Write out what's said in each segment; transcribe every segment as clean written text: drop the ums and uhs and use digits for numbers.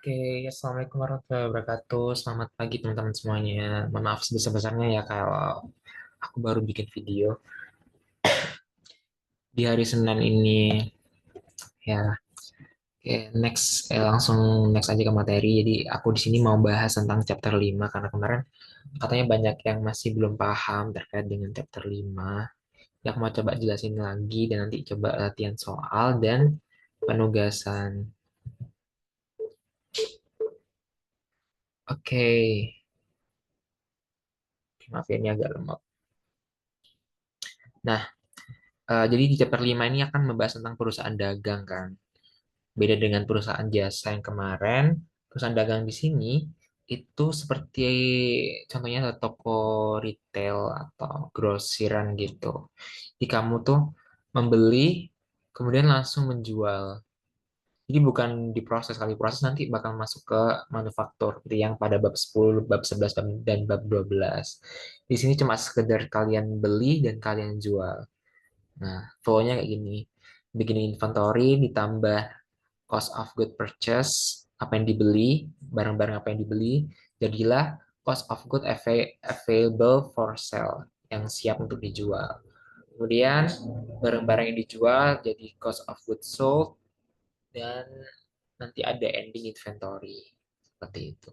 Oke, Assalamualaikum warahmatullahi wabarakatuh. Selamat pagi teman-teman semuanya. Mohon maaf sebesar-besarnya ya kalau aku baru bikin video di hari Senin ini. Ya, oke, langsung next aja ke materi. Jadi aku di sini mau bahas tentang chapter 5 karena kemarin katanya banyak yang masih belum paham terkait dengan chapter 5. Ya, aku mau coba jelasin lagi dan nanti coba latihan soal dan penugasan. Oke, maaf ya ini agak lemot. Nah, jadi di chapter 5 ini akan membahas tentang perusahaan dagang kan. Beda dengan perusahaan jasa yang kemarin, perusahaan dagang di sini itu seperti contohnya ada toko retail atau grosiran gitu. Jadi kamu tuh membeli kemudian langsung menjual. Jadi bukan diproses, kali proses nanti bakal masuk ke manufaktur seperti yang pada bab 10, bab 11 dan bab 12. Di sini cuma sekedar kalian beli dan kalian jual. Nah, flow-nya kayak gini. Beginning inventory ditambah cost of good purchase, apa yang dibeli, barang-barang apa yang dibeli, jadilah cost of good available for sale, yang siap untuk dijual. Kemudian barang-barang yang dijual jadi cost of goods sold, dan nanti ada ending inventory. Seperti itu.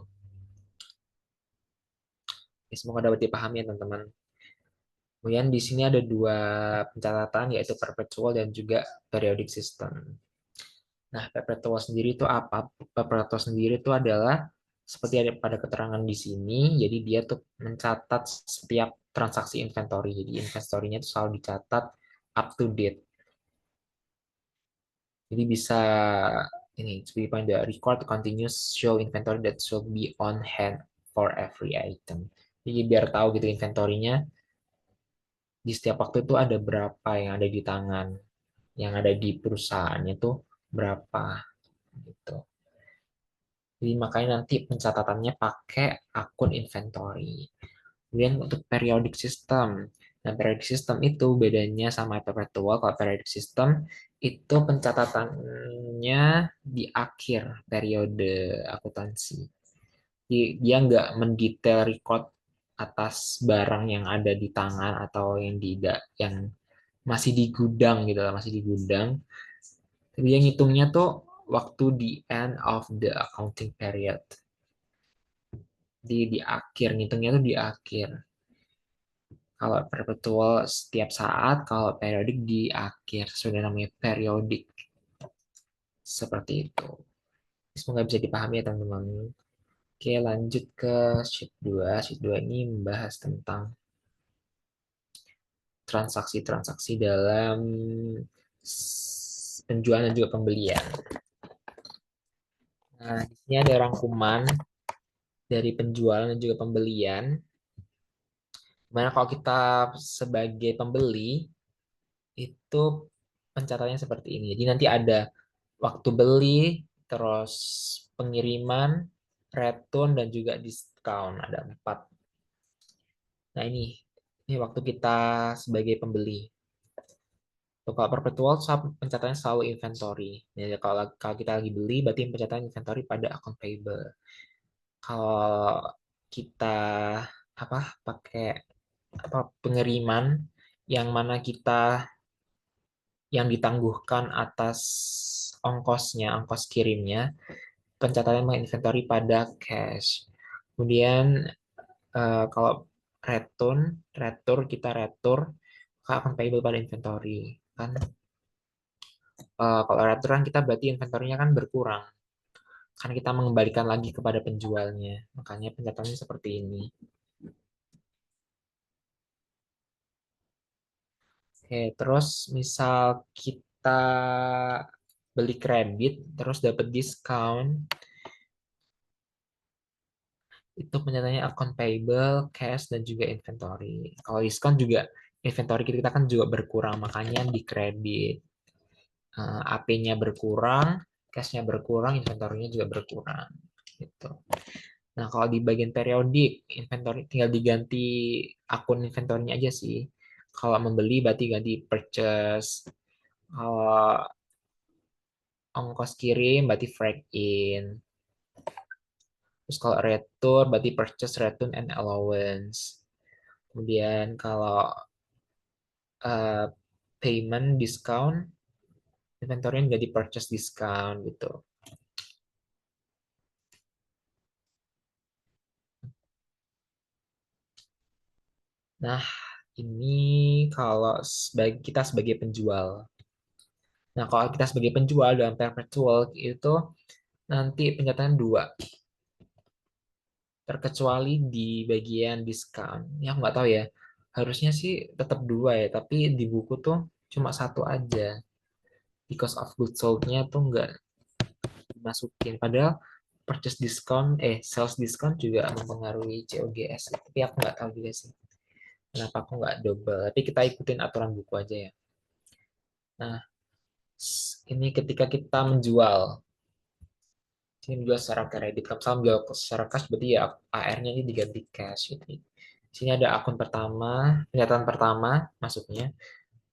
Ya, semoga dapat dipahami ya teman-teman. Kemudian di sini ada dua pencatatan yaitu perpetual dan juga periodic system. Nah, perpetual sendiri itu apa? Perpetual sendiri itu adalah seperti ada pada keterangan di sini, jadi dia tuh mencatat setiap transaksi inventory. Jadi inventory-nya itu selalu dicatat up to date. Jadi bisa ini to be point the record continuous show inventory that should be on hand for every item. Jadi biar tahu gitu inventory-nya di setiap waktu itu ada berapa yang ada di tangan, yang ada di perusahaannya tuh berapa gitu. Jadi makanya nanti pencatatannya pakai akun inventory. Kemudian untuk periodic system. Nah, periodic system itu bedanya sama perpetual. Kalau periodic system itu pencatatannya di akhir periode akuntansi. Dia nggak mendetail record atas barang yang ada di tangan atau yang tidak, yang masih di gudang gitu lah, masih di gudang. Tapi dia ngitungnya tuh waktu di end of the accounting period. Di akhir, ngitungnya tuh di akhir. Kalau perpetual setiap saat, kalau periodik di akhir. Sudah namanya periodik. Seperti itu. Semoga bisa dipahami ya teman-teman. Oke, lanjut ke sheet 2. Sheet 2 ini membahas tentang transaksi-transaksi dalam penjualan dan juga pembelian. Nah, di sini ada rangkuman dari penjualan dan juga pembelian. Dimana kalau kita sebagai pembeli, itu pencatatannya seperti ini. Jadi nanti ada waktu beli, terus pengiriman, return, dan juga diskon. Ada 4. Nah ini waktu kita sebagai pembeli. Untuk kalau perpetual pencatatannya selalu inventory. Jadi kalau kita lagi beli, berarti pencatatan inventory pada account payable. Kalau kita apa pakai apa pengiriman yang mana kita yang ditangguhkan atas ongkosnya, ongkos kirimnya, pencatatan inventory pada cash. Kemudian kalau kita retur, maka akan payable pada inventory. Kan kalau retur kan kita berarti inventory-nya kan berkurang. Kan kita mengembalikan lagi kepada penjualnya. Makanya pencatatannya seperti ini. Oke, terus misal kita beli kredit terus dapat diskon, itu penyataannya account payable, cash, dan juga inventory. Kalau diskon juga inventory kita kan juga berkurang, makanya di kredit. AP-nya berkurang, cash-nya berkurang, inventory-nya juga berkurang. Gitu. Nah, kalau di bagian periodik, inventory tinggal diganti akun inventory-nya aja sih. Kalau membeli berarti ganti purchase. Kalau ongkos kirim berarti freight in. Terus kalau return berarti purchase, return, and allowance. Kemudian kalau uh, payment, discount, inventory jadi purchase discount gitu. Nah, ini kalau kita sebagai penjual. Nah, kalau kita sebagai penjual dalam perpetual itu nanti pencatatan dua, terkecuali di bagian diskon. Ya, aku nggak tahu ya. Harusnya sih tetap dua ya, tapi di buku tuh cuma satu aja. Because of goods sold-nya tuh nggak dimasukin. Padahal purchase discount, sales discount juga mempengaruhi COGS. Tapi aku nggak tahu juga sih. Kenapa aku nggak double. Tapi kita ikutin aturan buku aja ya. Nah, ini ketika kita menjual. Ini menjual secara kredit. Kalau misalnya menjual secara cash, berarti ya AR-nya ini diganti cash. Gitu. Di sini ada akun pertama, penyataan pertama masuknya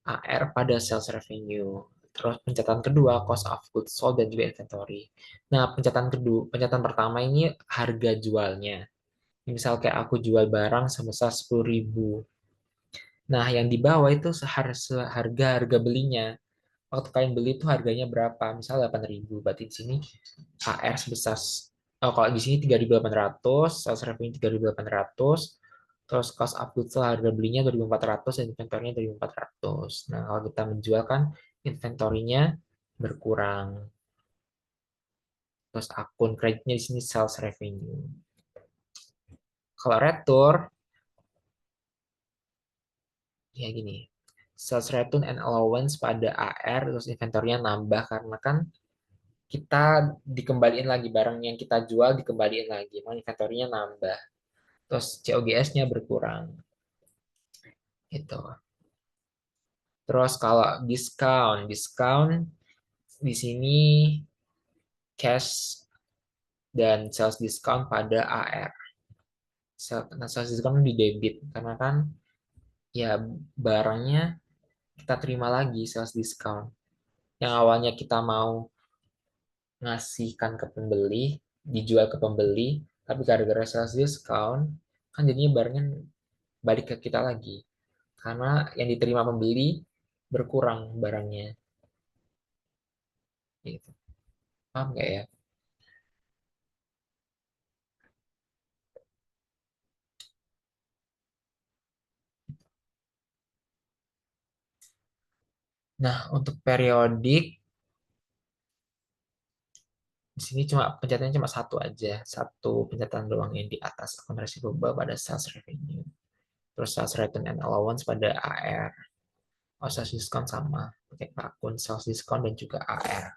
AR pada sales revenue. Terus pencatatan kedua cost of goods sold dan juga inventory. Nah, pencatatan kedua, pencatatan pertama ini harga jualnya. Misal kayak aku jual barang sebesar 10.000. Nah, yang di bawah itu harga harga belinya. Waktu kalian beli itu harganya berapa? Misal 8.000. Berarti di sini AR sebesar, kalau di sini 3.800, sales revenue 3.800, terus cost of goods sold harga belinya 2.400 dan inventory-nya 2.400. Nah, kalau kita menjual kan inventory-nya berkurang. Terus akun kreditnya di sini sales revenue. Kalau retur, ya gini. Sales return and allowance pada AR, terus inventory-nya nambah karena kan kita dikembaliin lagi barang yang kita jual dikembaliin lagi, mau inventory-nya nambah. Terus COGS-nya berkurang. Gitu. Terus kalau diskon di sini cash dan sales discount pada AR. Nah, sales discount di debit karena kan ya barangnya kita terima lagi sales discount. Yang awalnya kita mau ngasihkan ke pembeli, dijual ke pembeli, tapi gara-gara sales discount kan jadinya barangnya balik ke kita lagi. Karena yang diterima pembeli berkurang barangnya. Gitu. Paham nggak ya? Nah, untuk periodik, di sini cuma pencatatannya cuma satu aja. Satu pencatatan doang yang di atas akun receivable pada sales revenue. Terus sales return and allowance pada AR. Oh, sales discount sama. Pakai akun sales discount dan juga AR.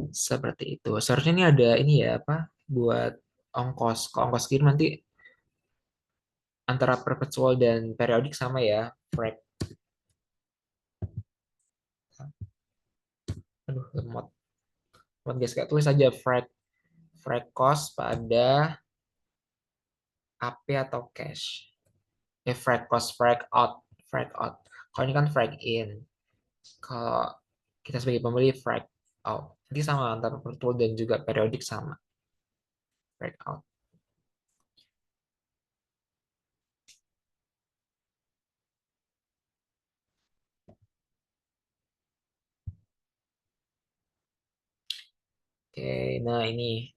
Seperti itu. Seharusnya ini ada ini ya, apa, buat ongkos. Kalau ongkos kirim nanti antara perpetual dan periodik sama ya. Freight. Aduh, lemot. Lemot guys, kayak tulis aja freight. Freight cost pada AP atau cash. Frag cost, frag out, frag out. Kalau ini kan frag in. Kalau kita sebagai pembeli frag out. Nanti sama antara virtual dan juga periodik sama. Frag out. Oke, nah ini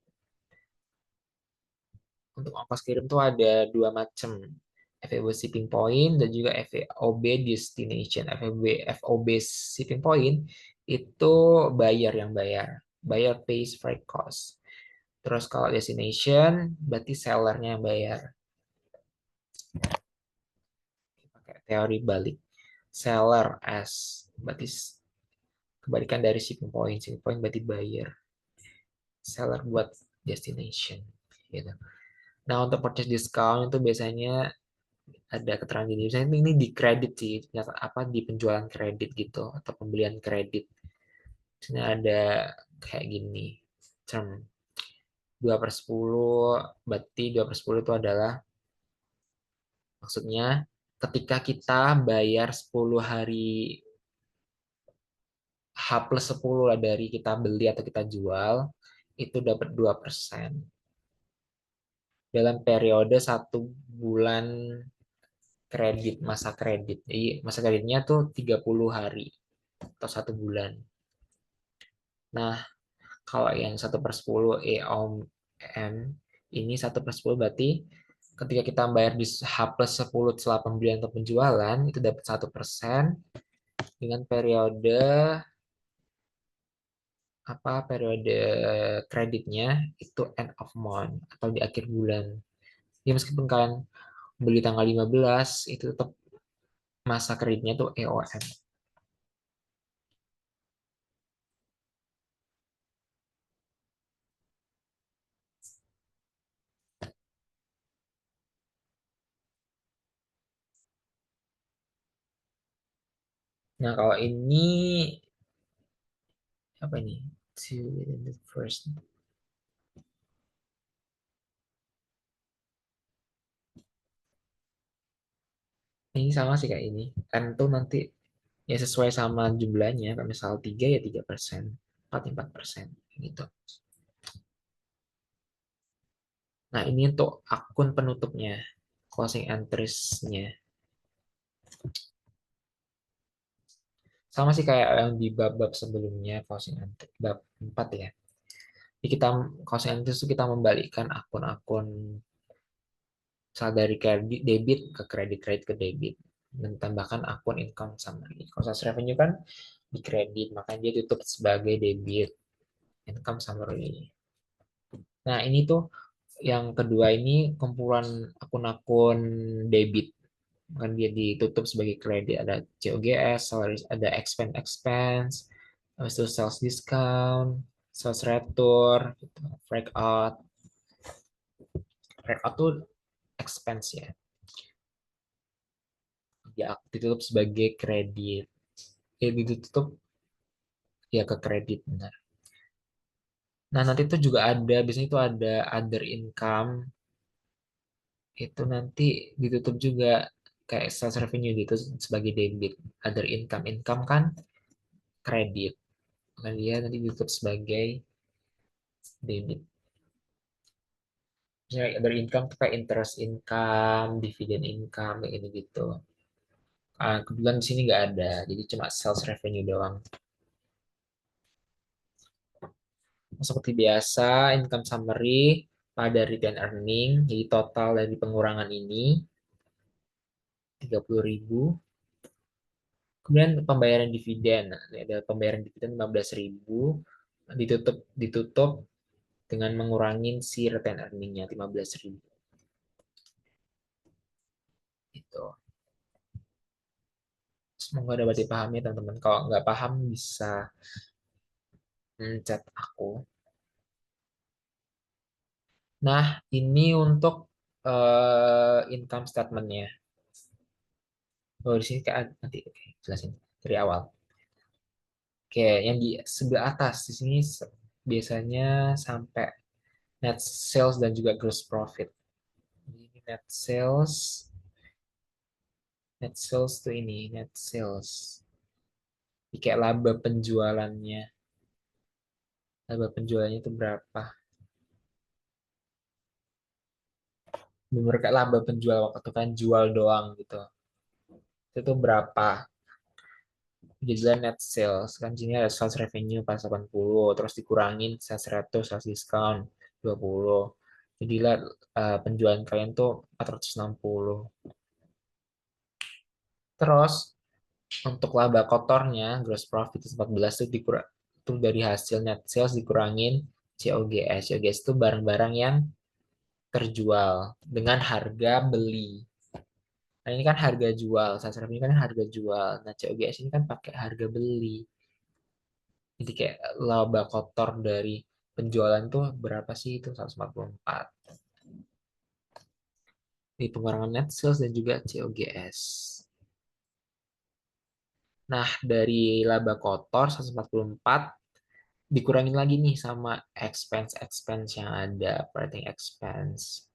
untuk ongkos kirim tuh ada dua macam. FEB shipping point dan juga FOB destination. FOB shipping point itu buyer yang bayar. Buyer pays freight cost. Terus kalau destination berarti sellernya yang bayar. Pakai teori balik. Seller as berarti kebalikan dari shipping point. Shipping point berarti buyer. Seller buat destination. Gitu. Nah, untuk purchase discount itu biasanya ada keterangan gini. Misalnya ini di kredit sih, apa di penjualan kredit gitu atau pembelian kredit. Misalnya ada kayak gini. Term 2/10, berarti 2/10 itu adalah maksudnya ketika kita bayar 10 hari H plus 10 lah dari kita beli atau kita jual, itu dapat 2%. dalam periode 1 bulan kredit, masa kredit. Jadi masa kreditnya tuh 30 hari atau 1 bulan. Nah, kalau yang 1/10 EOM ini 1/10 berarti ketika kita bayar di H+10 setelah pembelian atau penjualan itu dapat 1% dengan periode periode kreditnya itu end of month atau di akhir bulan. Ya meskipun kalian beli tanggal 15 itu tetap masa kreditnya tuh EOM. Nah, kalau ini apa ini? The first. Ini sama sih kayak ini. Kan tuh nanti ya sesuai sama jumlahnya. Kalau misal 3 ya 3%, 4 ya 4% gitu. Nah, ini untuk akun penutupnya, closing entries-nya. Sama sih kayak yang di bab-bab sebelumnya, closing entry, bab 4 ya. Jadi kita closing entries itu kita membalikkan akun-akun misal dari kredit debit ke kredit, kredit ke debit. Dan tambahkan akun income summary. Kalau sales revenue kan di kredit, makanya dia tutup sebagai debit, income summary. Nah, ini tuh yang kedua ini kumpulan akun-akun debit. Kan dia ditutup sebagai kredit. Ada COGS, salaries, ada expense, habis itu sales discount, sales return, gitu, breakout. Breakout tuh expense ya. Dia ditutup sebagai kredit. Ditutup ya ke kredit, benar. Nah, nanti itu juga ada, biasanya itu ada other income, itu nanti ditutup juga kayak sales revenue gitu sebagai debit. Other income, income kan kredit. Maka dia nanti ditutup sebagai debit. Misalnya other income tuh kayak interest income, dividend income, kayak gitu-gitu. Kebetulan di sini nggak ada, jadi cuma sales revenue doang. Seperti biasa, income summary pada return earning, jadi total dari pengurangan ini 30.000. Kemudian pembayaran dividen, nah, ada pembayaran dividen 15.000, ditutup ditutup dengan mengurangi si return earningnya 15.000. Itu. Semoga dapat dipahami teman-teman. Kalau nggak paham bisa chat aku. Nah, ini untuk income statementnya. Oh, di sini kayak nanti oke, jelasin dari awal. Oke, yang di sebelah atas di sini biasanya sampai net sales dan juga gross profit. Ini net sales tuh ini net sales. Ini kayak laba penjualannya. Laba penjualannya itu berapa? Bener kayak laba penjual waktu itu kan jual doang gitu. Itu berapa? Jadilah net sales. Kan sini ada sales revenue pas 80, terus dikurangin sales rate, sales discount 20. Jadilah penjualan kalian tuh 460. Terus untuk laba kotornya, gross profit 14 itu itu dari hasil net sales dikurangin COGS. COGS itu barang-barang yang terjual dengan harga beli. Nah, ini kan harga jual. Sales revenue kan harga jual. Nah, COGS ini kan pakai harga beli. Jadi kayak laba kotor dari penjualan tuh berapa sih itu 144. Di pengurangan net sales dan juga COGS. Nah, dari laba kotor 144 dikurangin lagi nih sama expense-expense yang ada, operating expense.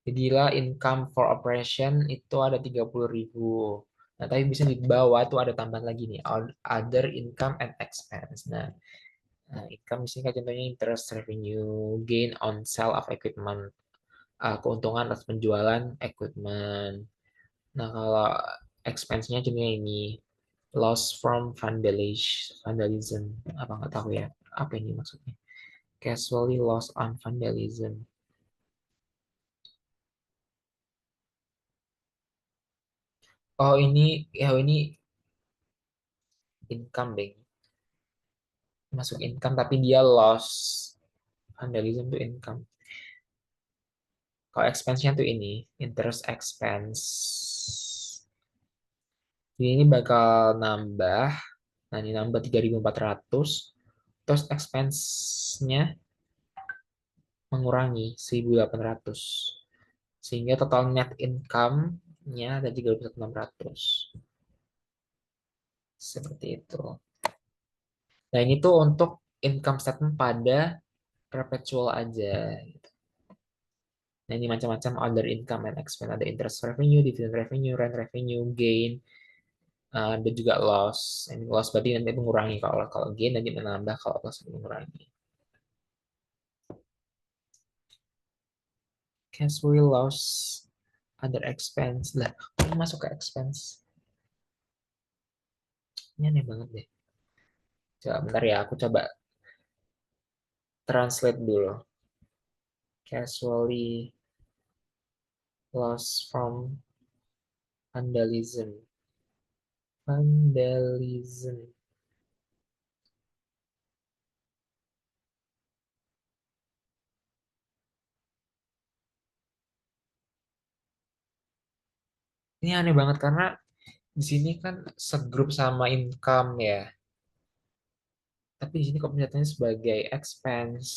Jadilah income for operation itu ada 30.000. Nah, tapi bisa di bawah tuh ada tambahan lagi nih, other income and expense. Nah, Nah, income di sini kan contohnya interest revenue, gain on sale of equipment, keuntungan atas penjualan equipment. Nah, kalau expense-nya contohnya ini, loss from vandalism, apa nggak tahu ya, apa ini maksudnya? Casually loss on vandalism. Oh ini, ya ini income deh, masuk income tapi dia loss. Vandalism tuh income. Kalau expense-nya tuh ini, interest expense. Jadi ini bakal nambah. Nah, ini nambah 3.400. Terus expense-nya mengurangi 1.800. Sehingga total net income-nya ada 31.600. Seperti itu. Nah, ini tuh untuk income statement pada perpetual aja. Nah, ini macam-macam other income and expense. Ada interest revenue, dividend revenue, rent revenue, gain, dan juga loss. Ini loss berarti nanti mengurangi. Kalau kalau gain nanti menambah, kalau loss mengurangi. Cash flow loss, other expense. Lah, ini masuk ke expense. Ini aneh banget deh. Coba bentar ya, aku coba translate dulu. Casually loss from vandalism. Vandalism. Ini aneh banget karena di sini kan segrup sama income ya. Tapi di sini kok penjelasannya sebagai expense.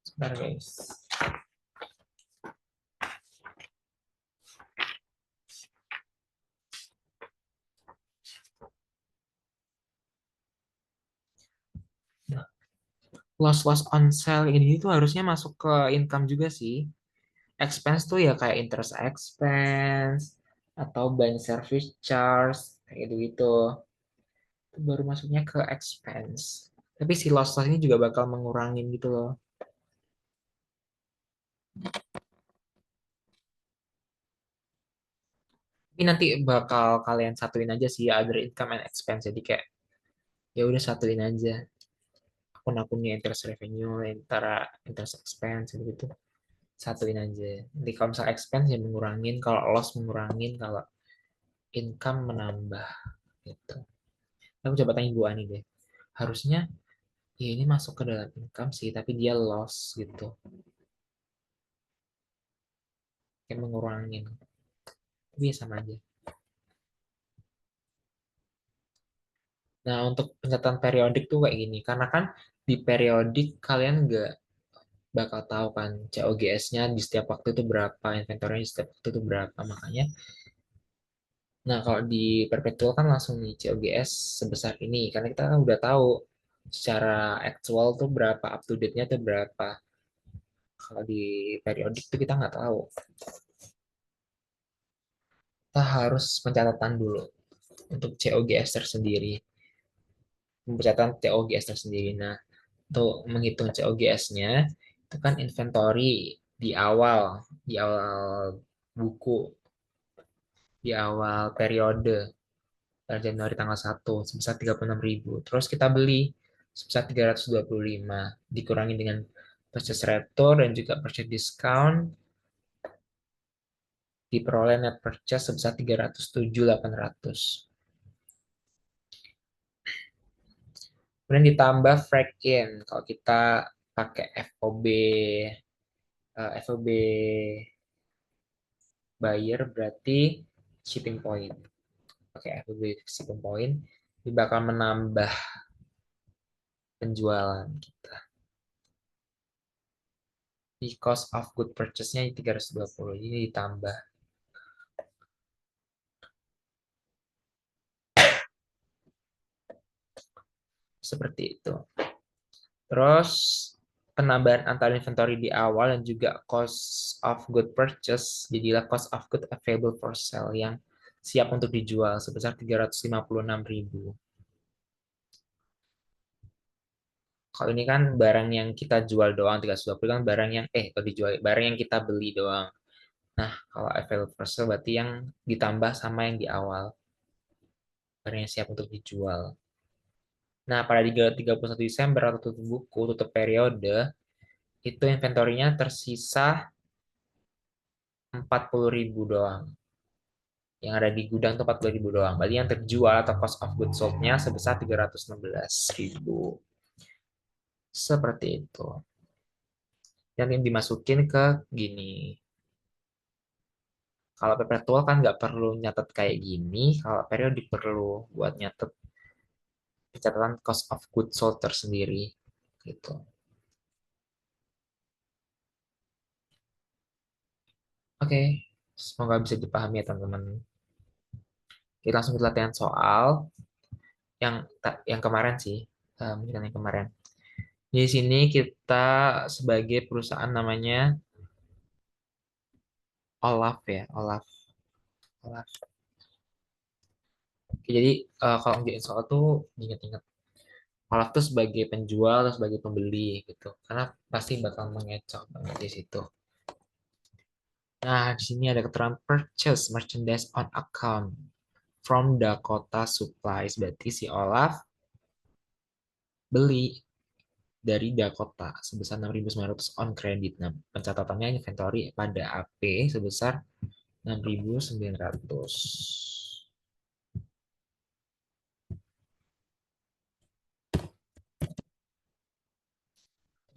Sebentar guys. Nah, loss-loss on sale ini tuh harusnya masuk ke income juga sih. Expense tuh ya kayak interest expense atau bank service charge kayak gitu-gitu. Itu baru masuknya ke expense. Tapi si loss-loss ini juga bakal mengurangin gitu loh. Ini nanti bakal kalian satuin aja sih other income and expense. Jadi kayak ya udah satuin aja akun-akunnya interest revenue, antara interest expense gitu. Satuin aja. Nanti kalau misal expense ya mengurangin, kalau loss mengurangin, kalau income menambah gitu. Aku coba tanya Bu Ani deh. Harusnya ya ini masuk ke dalam income sih, tapi dia loss gitu. Kayak mengurangin. Tapi ya sama aja. Nah, untuk pencatatan periodik tuh kayak gini. Karena kan di periodik kalian nggak bakal tahu kan COGS-nya di setiap waktu itu berapa, inventory di setiap waktu itu berapa. Makanya, nah kalau di perpetual kan langsung di COGS sebesar ini. Karena kita kan udah tahu secara actual tuh berapa, up to date-nya tuh berapa. Kalau di periodik tuh kita nggak tahu. Kita harus pencatatan dulu untuk COGS tersendiri. Pencatatan COGS tersendiri. Nah, untuk menghitung COGS-nya, itu kan inventory di awal buku, di awal periode, pada Januari tanggal 1 sebesar 36.000. Terus kita beli sebesar 325, dikurangi dengan purchase return dan juga purchase discount, diperoleh net purchase sebesar 307.800. Kemudian ditambah freight in. Kalau kita pakai FOB, FOB buyer berarti shipping point. Pakai FOB shipping point, ini bakal menambah penjualan kita. Di cost of good purchase-nya 320, ini ditambah. Seperti itu. Terus penambahan antara inventory di awal dan juga cost of good purchase, jadilah cost of good available for sale yang siap untuk dijual sebesar 356.000. Kalau ini kan barang yang kita jual doang, 320 kan barang yang, kalau dijual, barang yang kita beli doang. Nah, kalau available for sale berarti yang ditambah sama yang di awal, barang yang siap untuk dijual. Nah, pada 31 Desember atau tutup buku, tutup periode, itu inventorinya tersisa 40.000 doang. Yang ada di gudang itu 40.000 doang. Berarti yang terjual atau cost of goods sold-nya sebesar 316.000. Seperti itu. Yang dimasukin ke gini. Kalau perpetual kan nggak perlu nyatet kayak gini. Kalau periodik perlu buat nyatet pencatatan cost of goods sold tersendiri. Gitu. Oke, semoga bisa dipahami ya teman-teman. Kita langsung ke latihan soal yang kemarin sih, yang kemarin. Di sini kita sebagai perusahaan namanya Olaf ya, Olaf. Olaf. Oke, jadi kalau ngerjain soal tuh ingat-ingat Olaf tuh sebagai penjual atau sebagai pembeli gitu, karena pasti bakal mengecoh banget di situ. Nah, di sini ada keterangan purchase merchandise on account from Dakota Supplies. Berarti si Olaf beli dari Dakota sebesar 6.900 on credit. Nah, pencatatannya inventory pada AP sebesar 6.900.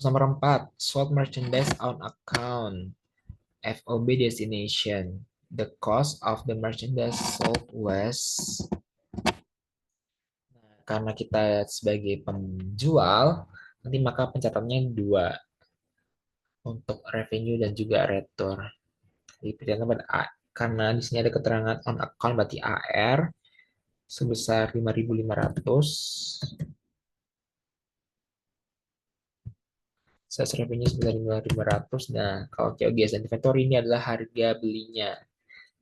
Nomor 4, sold merchandise on account, FOB destination. The cost of the merchandise sold was, karena kita sebagai penjual, nanti maka pencatatannya dua untuk revenue dan juga retur. Jadi pencatatan pada A, karena di sini ada keterangan on account berarti AR sebesar 5.500. Sales revenue sebesar 5.500. Nah, kalau COGS dan inventory ini adalah harga belinya.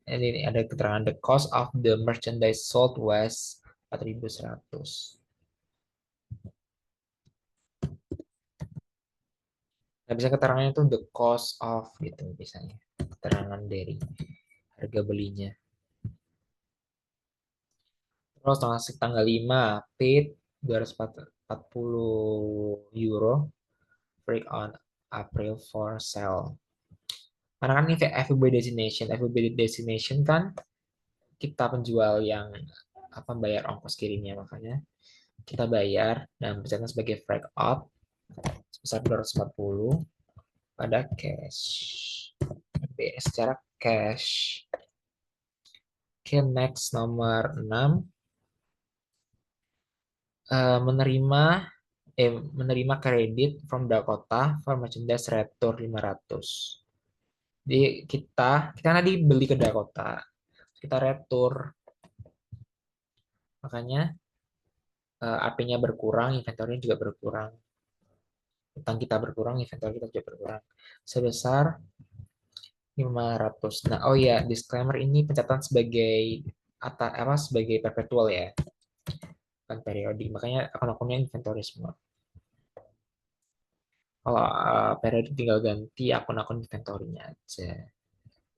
Ini ada keterangan the cost of the merchandise sold was 4.100. Nah, bisa keterangannya itu the cost of gitu misalnya. Keterangan dari harga belinya. Terus tanggal 5 paid 240 euro break on April for sale. Karena kan ini FBB destination. FBB destination kan kita penjual yang apa bayar ongkos kirimnya, makanya kita bayar dan pencatatan sebagai freight out sebesar 240 pada cash. BS secara cash. Oke, next nomor 6. Menerima menerima kredit from Dakota for merchandise retur 500. Jadi kita tadi beli ke Dakota, kita retur, makanya AP-nya berkurang, inventory juga berkurang. Utang kita berkurang, inventory kita juga berkurang sebesar 500. Nah, oh ya, disclaimer ini pencatatan sebagai apa sebagai perpetual ya, bukan periodik. Makanya akun-akunnya inventory semua. Kalau periodik tinggal ganti akun-akun inventory-nya aja.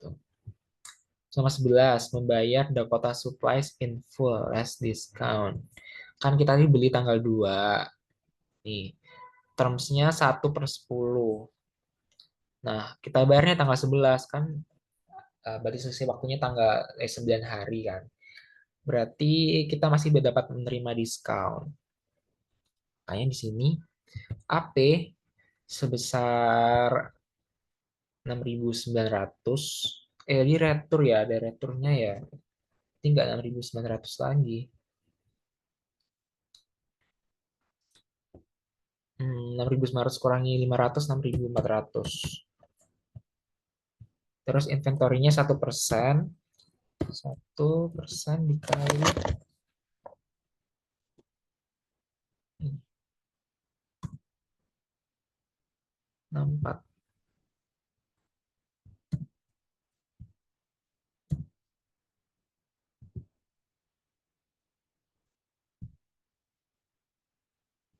Tuh. Nomor 11, membayar Dakota Supplies in full less discount. Kan kita tadi beli tanggal 2. Nih, termsnya 1/10. Nah, kita bayarnya tanggal 11 kan, berarti selisih waktunya tanggal 9 hari kan. Berarti kita masih dapat menerima diskon. Makanya di sini AP sebesar 6.900. Di retur ya, ada returnya ya. Tinggal 6.900 lagi. 6.900 kurangi 500, 6.400. Terus inventorinya 1%. 1% dikali 64.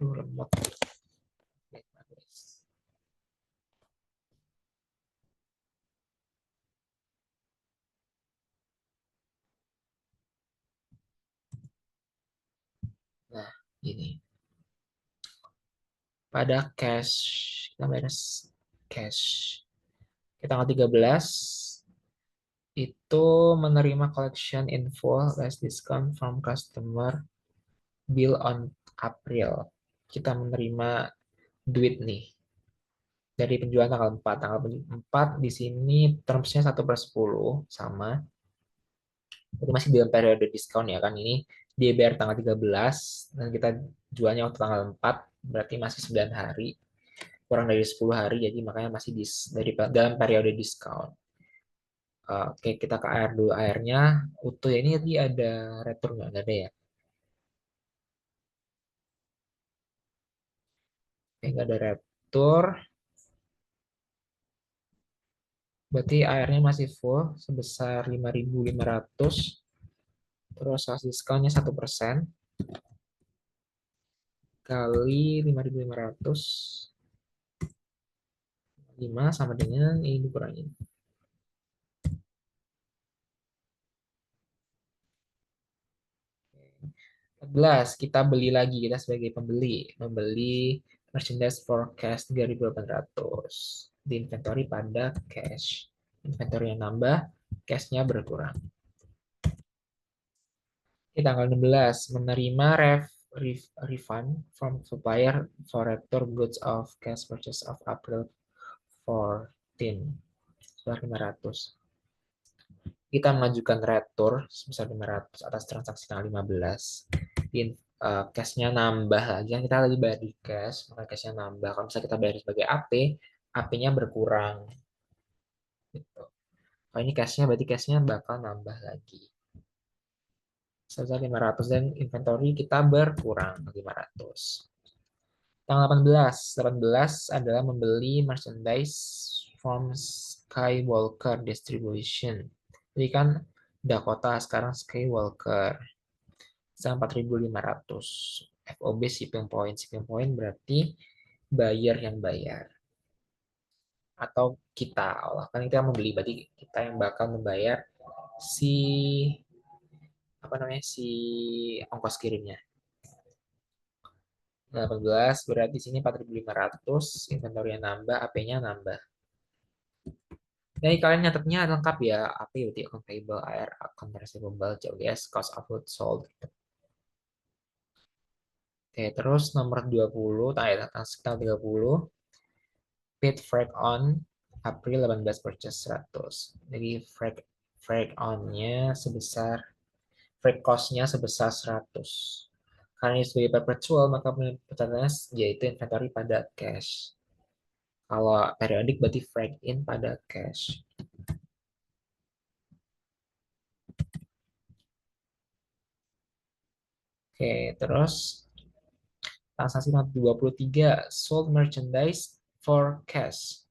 Duh, lemot. Nah, ini. Pada cash, kita beres cash. Kita tanggal 13 itu menerima collection info less discount from customer bill on April. Kita menerima duit nih dari penjualan tanggal 4. Tanggal 4 di sini termsnya 1/10 sama. Jadi masih dalam periode diskon ya kan. Ini dia bayar tanggal 13 dan kita jualnya waktu tanggal 4, berarti masih 9 hari. Kurang dari 10 hari, jadi makanya masih dari dalam periode diskon. Oke, kita ke air dulu. Airnya utuh ya. Ini tadi ada retur nggak? Nggak ada ya? Oke, nggak ada retur. Berarti airnya masih full sebesar 5.500. Terus hasil diskonnya 1% kali 5.500. 5 sama dengan ini dikurangin 14. Kita beli lagi, kita sebagai pembeli membeli merchandise forecast 3.800 di inventory pada cash. Inventory yang nambah, cashnya berkurang. Di tanggal 16 menerima refund from supplier for return goods of cash purchase of April 14 sebesar 500. Kita mengajukan retur sebesar 500 atas transaksi tanggal 15. Cashnya nambah lagi, kan kita lagi bayar di cash, maka cashnya nambah. Kalau misalnya kita bayar sebagai AP, AP-nya berkurang. Gitu. Kalau ini cashnya, berarti cashnya bakal nambah lagi. Sebesar 500 dan inventory kita berkurang 500. Tanggal 18 adalah membeli merchandise from Skywalker Distribution. Jadi kan Dakota sekarang Skywalker. Sekarang 4.500. FOB shipping point. Shipping point berarti buyer yang bayar. Atau kita. Allah kan kita membeli, berarti kita yang bakal membayar si apa namanya si ongkos kirimnya. 18 berarti di sini 4.500, inventory yang nambah, AP-nya nambah. Jadi kalian nyatetnya lengkap ya, AP berarti account payable, AR, account receivable, COGS, cost of goods sold. Oke, terus nomor 20, tanggal 30, paid freight on April 18 purchase 100. Jadi freight on-nya sebesar, freight cost-nya sebesar 100. Karena ini sebagai perpetual, maka pencatatannya yaitu inventory pada cash. Kalau periodik berarti freight in pada cash. Oke, terus transaksi nomor 23, sold merchandise for cash.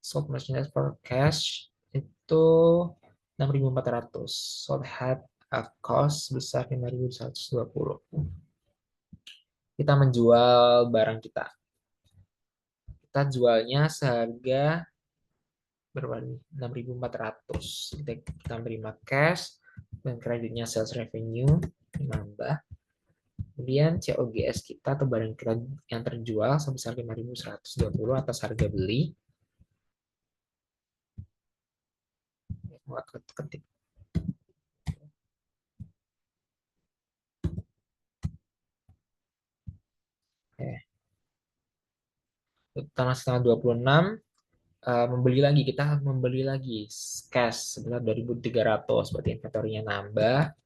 Sold merchandise for cash itu 6.400. Sold had a cost besar 5.120. Kita menjual barang kita. Kita jualnya seharga berapa nih? 6.400. Kita menerima cash dan kreditnya sales revenue menambah. Kemudian COGS kita atau barang kita yang terjual sebesar 5.120 atas harga beli. Ketik. Tanggal 26 membeli lagi, kita membeli lagi cash sebesar 2.300, berarti inventory-nya nambah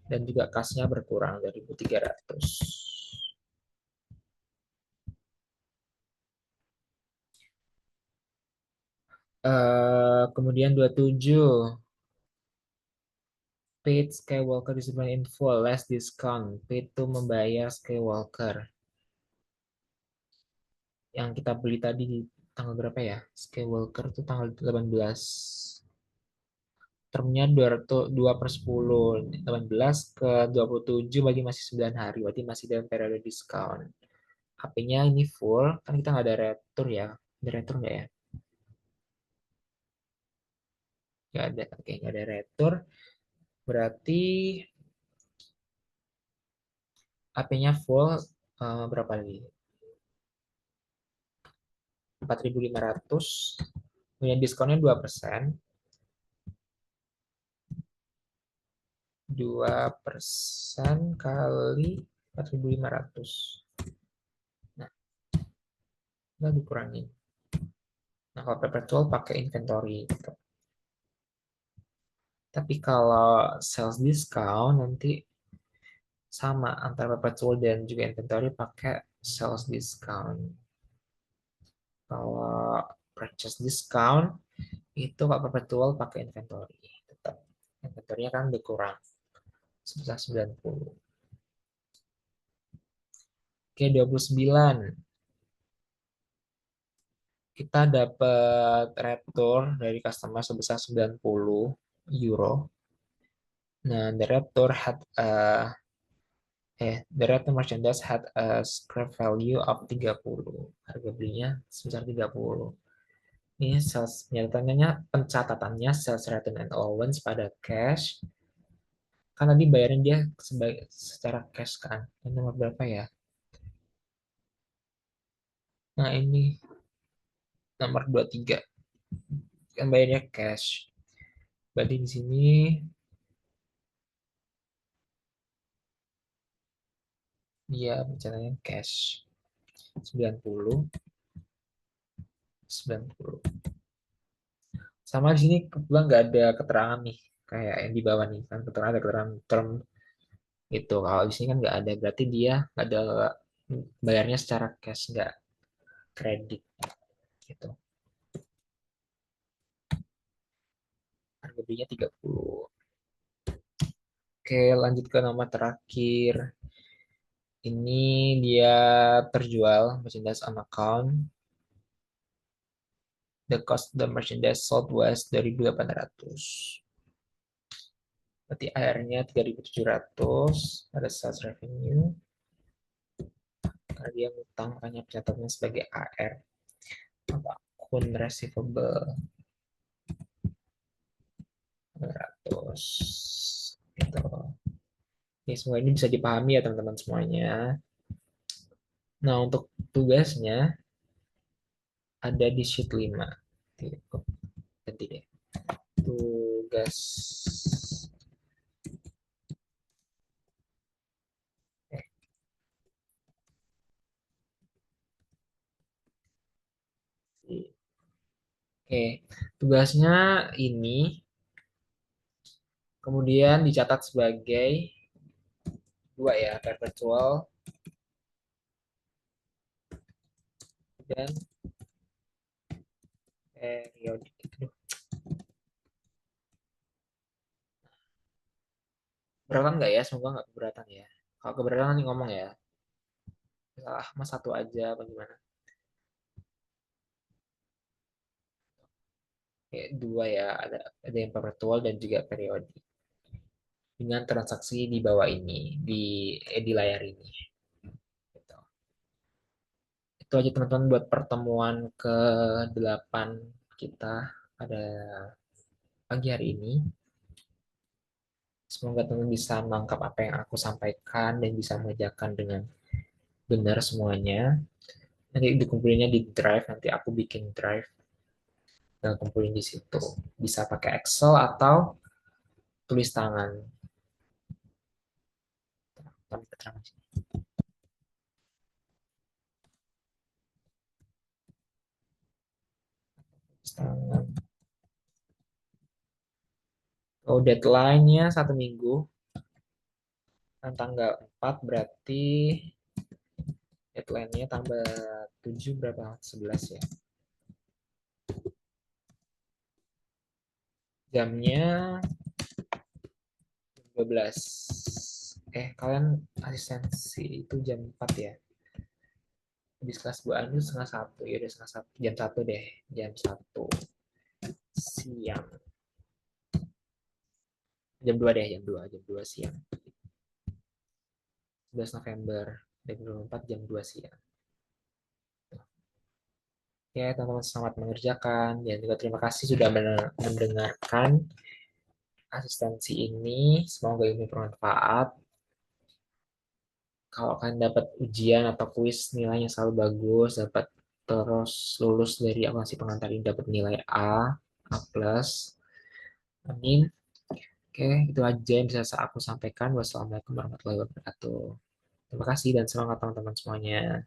dan juga kasnya berkurang 2.300. Kemudian 27, paid Skywalker disebut in full less discount, paid to membayar Skywalker. yang kita beli tadi di tanggal berapa ya? Skywalker itu tanggal 18. Termnya 200, 2 per 10. 18 ke 27 bagi masih 9 hari. Berarti masih dalam periode diskon. HP-nya ini full. Kan kita nggak ada retur ya. Ada retur nggak ya? Nggak ada. Oke, nggak ada retur. Berarti HP-nya full. Berapa lagi? 4.500. Punya diskonnya 2%. 2% kali 4.500. Nah, nggak dikurangin. Nah, kalau perpetual pakai inventory gitu. Tapi kalau sales discount nanti sama antara perpetual dan juga inventory pakai sales discount. Kalau purchase discount itu kalau perpetual pakai inventory. Tetap inventory-nya kan berkurang sebesar 90. Oke, 29. Kita dapat retur dari customer sebesar 90 euro. Nah, the return merchandise had a scrap value of 30. Harga belinya sebesar 30. Ini sales pencatatannya sales return and allowance pada cash. Kan tadi bayarin dia secara cash kan. Ini nomor berapa ya? Nah, ini nomor 23. Kan bayarnya cash. Berarti di sini dia rencananya cash 90, 90. Sama di sini kebetulan nggak ada keterangan nih kayak yang di bawah nih kan keterangan ada keterangan term itu. Kalau di sini kan nggak ada, berarti dia nggak ada bayarnya secara cash, nggak kredit gitu. Harga belinya 30. Oke, lanjut ke nomor terakhir. Ini dia terjual merchandise on account. The cost of the merchandise sold was 2.800. Berarti AR-nya 3.700. Ada sales revenue. Karena dia ngutang, makanya pencatatnya sebagai AR. Apa? Akun receivable 100. Gitu. Ini semua ini bisa dipahami ya teman-teman semuanya. Nah, untuk tugasnya ada di sheet 5. Ganti deh. Tugas. Eh, Oke, tugasnya ini kemudian dicatat sebagai dua ya, perpetual dan periodik. Aduh, keberatan nggak ya? Semoga nggak keberatan ya. Kalau keberatan nanti ngomong ya. Salah mas satu aja apa gimana? Kayak dua ya, ada yang perpetual dan juga periodik. Dengan transaksi di bawah ini, di layar ini. Gitu. Itu aja teman-teman buat pertemuan ke-8 kita pada pagi hari ini. Semoga teman-teman bisa menangkap apa yang aku sampaikan dan bisa mengerjakan dengan benar semuanya. Nanti dikumpulinnya di Drive, nanti aku bikin Drive dan kumpulin di situ. Bisa pakai Excel atau tulis tangan. Tulis tangan. Oh, deadline-nya 1 minggu. Dan tanggal 4 berarti deadline-nya tambah 7 berapa? 11 ya. Jamnya 12. Kalian asistensi itu jam 4 ya? Habis kelas 2 itu setengah satu, ya udah setengah satu, jam satu deh, jam satu siang, jam 2 deh, jam 2 siang, 11 November 2024 jam 2 siang. Ya, teman-teman selamat mengerjakan. Dan juga terima kasih sudah mendengarkan asistensi ini. Semoga ini bermanfaat. Kalau kalian dapat ujian atau kuis nilainya selalu bagus, dapat terus lulus dari aplikasi pengantar ini dapat nilai A plus. Amin. Oke, itu aja yang bisa aku sampaikan. Wassalamualaikum warahmatullahi wabarakatuh. Terima kasih dan semangat teman-teman semuanya.